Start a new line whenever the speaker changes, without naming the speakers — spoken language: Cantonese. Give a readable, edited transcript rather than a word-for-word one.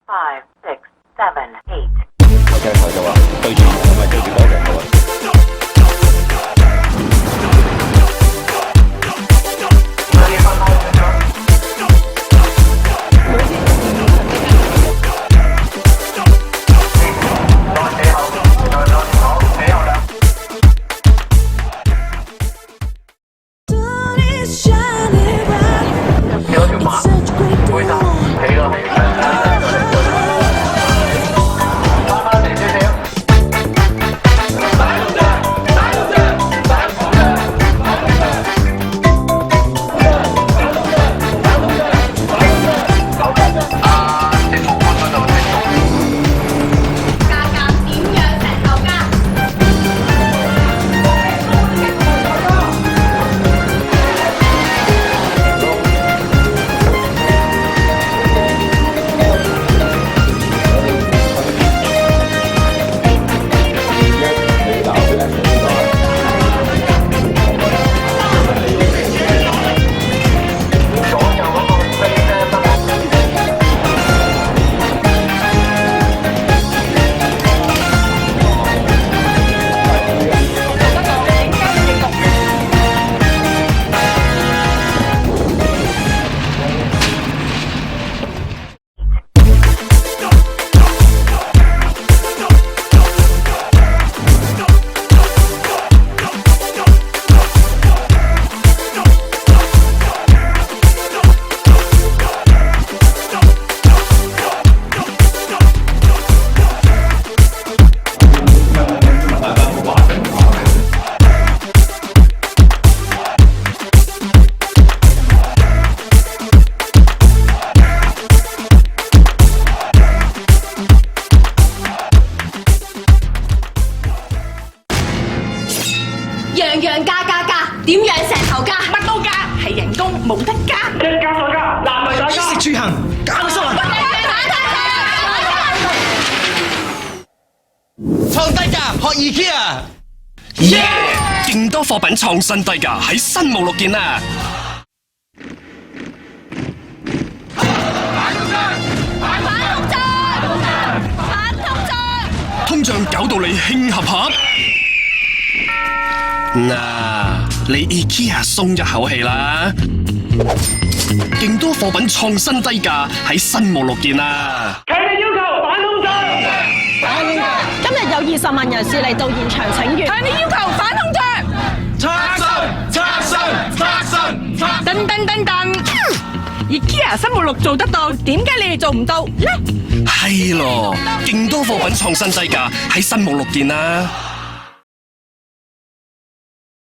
5, 6, 7, 8.
個鏡頭就話對住唔係對住嗰個鏡頭啊。
樣樣加，點樣石頭加？乜都加，係人工冇得加。
一加再加，難為大家。
衣食住行，加薪。創低價學 IKEA。
耶！勁多貨品創新低價喺新無六件啦！通脹搞到你興合合。嗱，你 IKEA 鬆一口氣啦！勁多貨品創新低價喺新無六件啦！
強烈要求反通脹！
今日有20萬人士嚟到現場請願，強烈要求反通脹！噔！IKEA 新無六做得到，點解你哋做唔到呢？
係咯，勁多貨品創新低價喺新無六件啦！